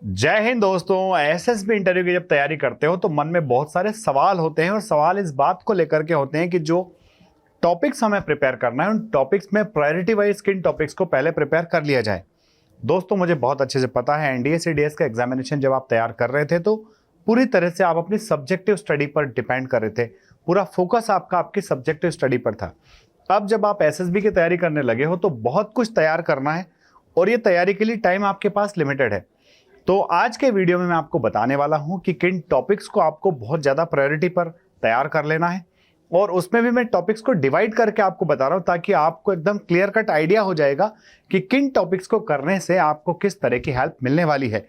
जय हिंद दोस्तों। SSB interview की जब तैयारी करते हो तो मन में बहुत सारे सवाल होते हैं और सवाल इस बात को लेकर के होते हैं कि जो टॉपिक्स हमें प्रिपेयर करना है उन टॉपिक्स में प्रायोरिटी वाइज किन टॉपिक्स को पहले प्रिपेयर कर लिया जाए। दोस्तों मुझे बहुत अच्छे से पता है एनडीए सीडीएस का एग्जामिनेशन जब आप तैयार कर रहे थे तो पूरी तरह से आप अपनी सब्जेक्टिव स्टडी पर डिपेंड कर रहे थे। पूरा फोकस आपका आपकी सब्जेक्टिव स्टडी पर था। अब जब आप एसएसबी की तैयारी करने लगे हो तो बहुत कुछ तैयार करना है और ये तैयारी के लिए टाइम आपके पास लिमिटेड है। तो आज के वीडियो में मैं आपको बताने वाला हूं कि किन टॉपिक्स को आपको बहुत ज़्यादा प्रायोरिटी पर तैयार कर लेना है और उसमें भी मैं टॉपिक्स को डिवाइड करके आपको बता रहा हूं ताकि आपको एकदम क्लियर कट आइडिया हो जाएगा कि किन टॉपिक्स को करने से आपको किस तरह की हेल्प मिलने वाली है।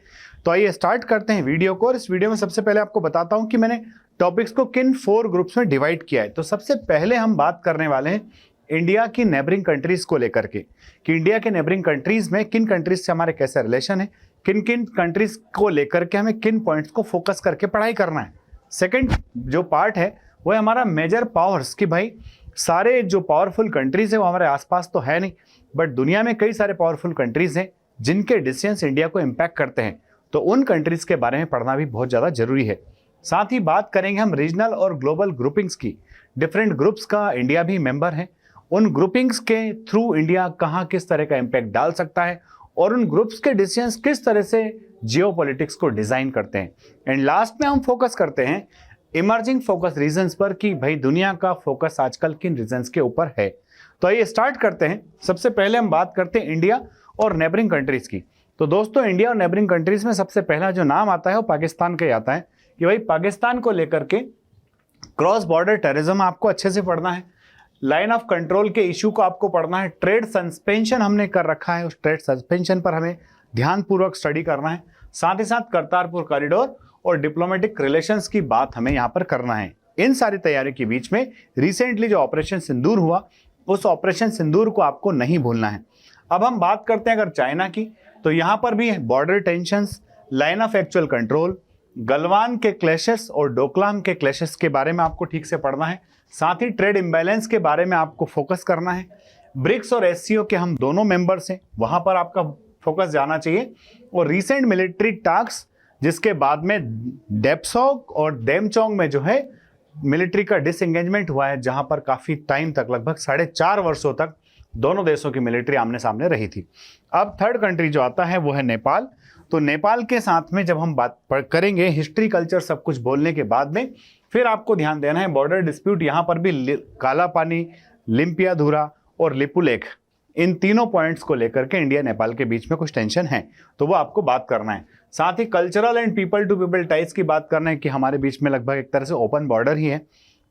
तो आइए स्टार्ट करते हैं वीडियो को। और इस वीडियो में सबसे पहले आपको बताता हूं कि मैंने टॉपिक्स को किन 4 ग्रुप्स में डिवाइड किया है। तो सबसे पहले हम बात करने वाले हैं इंडिया की नेबरिंग कंट्रीज को लेकर के कि इंडिया के नेबरिंग कंट्रीज में किन कंट्रीज से हमारे कैसे रिलेशन है, किन किन कंट्रीज को लेकर के हमें किन पॉइंट्स को फोकस करके पढ़ाई करना है। सेकंड जो पार्ट है वो है हमारा मेजर पावर्स कि भाई सारे जो पावरफुल कंट्रीज है वो हमारे आसपास तो है नहीं, बट दुनिया में कई सारे पावरफुल कंट्रीज हैं जिनके डिसीजंस इंडिया को इम्पैक्ट करते हैं, तो उन कंट्रीज के बारे में पढ़ना भी बहुत ज़्यादा जरूरी है। साथ ही बात करेंगे हम रीजनल और ग्लोबल ग्रुपिंग्स की। डिफरेंट ग्रुप्स का इंडिया भी मेंबर है, उन ग्रुपिंग्स के थ्रू इंडिया कहाँ किस तरह का इम्पैक्ट डाल सकता है और उन ग्रुप्स के डिसीजंस किस तरह से जियोपॉलिटिक्स को डिजाइन करते हैं। एंड लास्ट में हम फोकस करते हैं इमर्जिंग फोकस रीजंस पर कि भाई दुनिया का फोकस आजकल किन रीजंस के ऊपर है। तो आइए स्टार्ट करते हैं। सबसे पहले हम बात करते हैं इंडिया और नेबरिंग कंट्रीज की। तो दोस्तों इंडिया और नेबरिंग कंट्रीज में सबसे पहला जो नाम आता है वो पाकिस्तान का ही आता है कि भाई पाकिस्तान को लेकर के क्रॉस बॉर्डर टेररिज्म आपको अच्छे से पढ़ना है, लाइन ऑफ कंट्रोल के इशू को आपको पढ़ना है, ट्रेड सस्पेंशन हमने कर रखा है उस ट्रेड सस्पेंशन पर हमें ध्यानपूर्वक स्टडी करना है। साथ ही साथ करतारपुर कॉरिडोर और डिप्लोमेटिक रिलेशंस की बात हमें यहाँ पर करना है। इन सारी तैयारी के बीच में रिसेंटली जो ऑपरेशन सिंदूर हुआ उस ऑपरेशन सिंदूर को आपको नहीं भूलना है। अब हम बात करते हैं अगर चाइना की, तो यहाँ पर भी border tensions, line of actual control, Galwan के क्लैशेस और डोकलाम के क्लैशेस के बारे में आपको ठीक से पढ़ना है। साथ ही ट्रेड इम्बैलेंस के बारे में आपको फोकस करना है। ब्रिक्स और एससीओ के हम दोनों मेंबर्स हैं, वहां पर आपका फोकस जाना चाहिए। और रीसेंट मिलिट्री टास्क जिसके बाद में डेप्सोक और डेमचोंग में जो है मिलिट्री का डिसएंगेजमेंट हुआ है, जहां पर काफी टाइम तक लगभग 4.5 वर्षों तक दोनों देशों की मिलिट्री आमने सामने रही थी। अब थर्ड कंट्री जो आता है वो है नेपाल। तो नेपाल के साथ में जब हम बात करेंगे हिस्ट्री कल्चर सब कुछ बोलने के बाद में फिर आपको ध्यान देना है बॉर्डर डिस्प्यूट। यहाँ पर भी काला पानी, लिम्पियाधुरा और लिपुलेख, इन तीनों पॉइंट्स को लेकर के इंडिया नेपाल के बीच में कुछ टेंशन है तो वो आपको बात करना है। साथ ही cultural and people to people ties की बात करना है कि हमारे बीच में लगभग एक तरह से ओपन बॉर्डर ही है,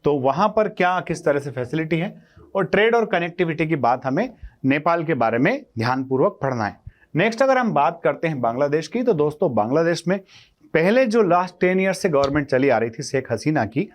तो वहाँ पर क्या किस तरह से फैसिलिटी है। और ट्रेड और कनेक्टिविटी की बात हमें नेपाल के बारे में ध्यानपूर्वक पढ़ना है। नेक्स्ट अगर हम बात करते हैं बांग्लादेश की, तो दोस्तों बांग्लादेश में पहले जो लास्ट 10 ईयर से गवर्नमेंट चली आ रही थी शेख हसीना की,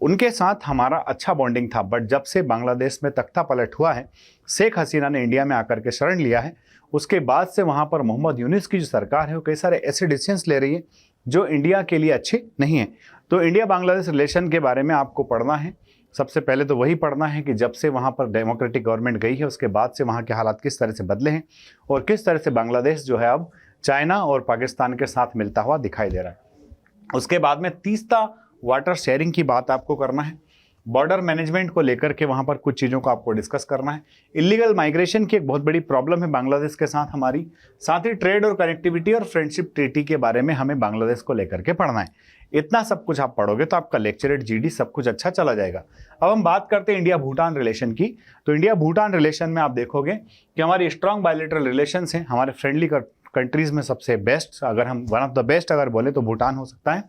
उनके साथ हमारा अच्छा बॉन्डिंग था। बट जब से बांग्लादेश में तख्ता पलट हुआ है, शेख हसीना ने इंडिया में आकर के शरण लिया है, उसके बाद से वहाँ पर मोहम्मद यूनिस की जो सरकार है वो कई सारे ऐसे डिसीजंस ले रही है जो इंडिया के लिए अच्छे नहीं है। तो इंडिया बांग्लादेश रिलेशन के बारे में आपको पढ़ना है। सबसे पहले तो वही पढ़ना है कि जब से वहाँ पर डेमोक्रेटिक गवर्नमेंट गई है उसके बाद से वहाँ के हालात किस तरह से बदले हैं और किस तरह से बांग्लादेश जो है अब चाइना और पाकिस्तान के साथ मिलता हुआ दिखाई दे रहा है। उसके बाद में तीस्ता वाटर शेयरिंग की बात आपको करना है। बॉर्डर मैनेजमेंट को लेकर के वहाँ पर कुछ चीज़ों को आपको डिस्कस करना है। इलीगल माइग्रेशन की एक बहुत बड़ी प्रॉब्लम है बांग्लादेश के साथ हमारी। साथ ही ट्रेड और कनेक्टिविटी और फ्रेंडशिप ट्रीटी के बारे में हमें बांग्लादेश को लेकर के पढ़ना है। इतना सब कुछ आप पढ़ोगे तो आपका लेक्चरेट जीडी सब कुछ अच्छा चला जाएगा। अब हम बात करते हैं इंडिया भूटान रिलेशन की। तो इंडिया भूटान रिलेशन में आप देखोगे कि हमारी स्ट्रांग बायलैटरल रिलेशंस हैं। हमारे फ्रेंडली कंट्रीज में सबसे बेस्ट, अगर हम वन ऑफ द बेस्ट अगर बोले तो भूटान हो सकता है।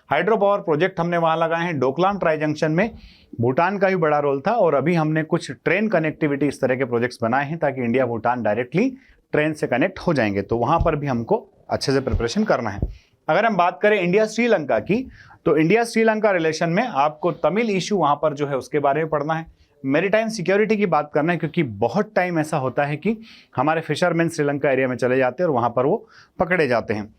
हाइड्रो पावर प्रोजेक्ट हमने वहाँ लगाए हैं। डोकलाम ट्राई जंक्शन में भूटान का भी बड़ा रोल था और अभी हमने कुछ ट्रेन कनेक्टिविटी इस तरह के प्रोजेक्ट्स बनाए हैं ताकि इंडिया भूटान डायरेक्टली ट्रेन से कनेक्ट हो जाएंगे, तो वहाँ पर भी हमको अच्छे से प्रिपरेशन करना है। अगर हम बात करें इंडिया श्रीलंका की, तो इंडिया श्रीलंका रिलेशन में आपको तमिल इशू वहाँ पर जो है उसके बारे में पढ़ना है। मैरीटाइम सिक्योरिटी की बात करना है क्योंकि बहुत टाइम ऐसा होता है कि हमारे फिशरमैन श्रीलंका एरिया में चले जाते हैं और वहाँ पर वो पकड़े जाते हैं।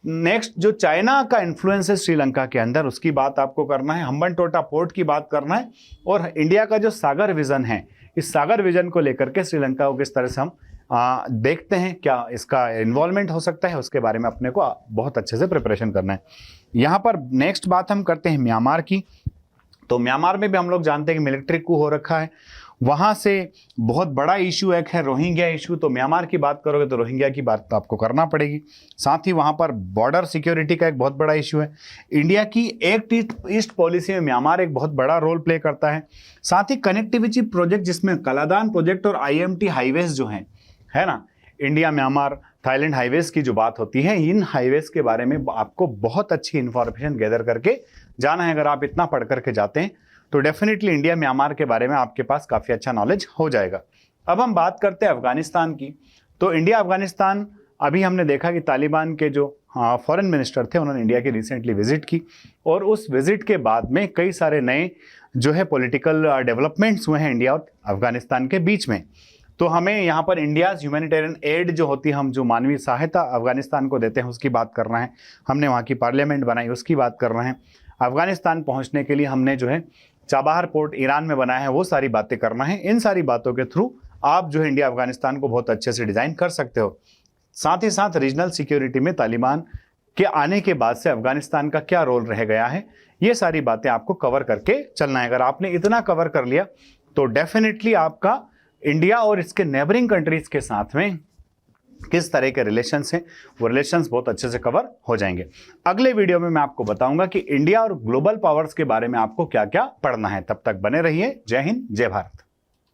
नेक्स्ट जो चाइना का इन्फ्लुएंस है श्रीलंका के अंदर उसकी बात आपको करना है। हम्बनटोटा पोर्ट की बात करना है और इंडिया का जो सागर विजन है, इस सागर विजन को लेकर के श्रीलंका को किस तरह से हम देखते हैं क्या इसका इन्वॉल्वमेंट हो सकता है, उसके बारे में अपने को बहुत अच्छे से प्रिपरेशन करना है। यहाँ पर नेक्स्ट बात हम करते हैं म्यांमार की। तो म्यांमार में भी हम लोग जानते हैं कि मिलिट्री कू हो रखा है, वहाँ से बहुत बड़ा इशू एक है रोहिंग्या इशू। तो म्यांमार की बात करोगे तो रोहिंग्या की बात तो आपको करना पड़ेगी। साथ ही वहाँ पर बॉर्डर सिक्योरिटी का एक बहुत बड़ा इशू है। इंडिया की एक्ट ईस्ट पॉलिसी में म्यांमार एक बहुत बड़ा रोल प्ले करता है। साथ ही कनेक्टिविटी प्रोजेक्ट जिसमें कलादान प्रोजेक्ट और IMT हाईवेज जो हैं, है ना, इंडिया म्यांमार थाईलैंड हाईवेज की जो बात होती है, इन हाईवेज के बारे में आपको बहुत अच्छी इंफॉर्मेशन गैदर करके जाना है। अगर आप इतना पढ़ करके जाते हैं तो डेफिनेटली इंडिया म्यांमार के बारे में आपके पास काफ़ी अच्छा नॉलेज हो जाएगा। अब हम बात करते हैं अफगानिस्तान की। तो इंडिया अफगानिस्तान, अभी हमने देखा कि तालिबान के जो फॉरेन मिनिस्टर थे उन्होंने इंडिया की रिसेंटली विजिट की, और उस विजिट के बाद में कई सारे नए जो है पॉलिटिकल डेवलपमेंट्स हुए हैं इंडिया और अफगानिस्तान के बीच में। तो हमें यहाँ पर इंडियाज़ ह्यूमैनिटेरियन एड जो होती है, हम जो मानवीय सहायता अफगानिस्तान को देते हैं उसकी बात कर रहे हैं। हमने वहाँ की पार्लियामेंट बनाई, उसकी बात कर रहे हैं। अफगानिस्तान पहुँचने के लिए हमने जो है चाबहार पोर्ट ईरान में बनाया है, वो सारी बातें करना है। इन सारी बातों के थ्रू आप जो है इंडिया अफगानिस्तान को बहुत अच्छे से डिज़ाइन कर सकते हो। साथ ही साथ रीजनल सिक्योरिटी में तालिबान के आने के बाद से अफगानिस्तान का क्या रोल रह गया है, ये सारी बातें आपको कवर करके चलना है। अगर आपने इतना कवर कर लिया तो डेफिनेटली आपका इंडिया और इसके नेबरिंग कंट्रीज के साथ में किस तरह के रिलेशंस हैं, वो रिलेशंस बहुत अच्छे से कवर हो जाएंगे। अगले वीडियो में मैं आपको बताऊंगा कि इंडिया और ग्लोबल पावर्स के बारे में आपको क्या क्या पढ़ना है। तब तक बने रहिए। जय हिंद, जय भारत।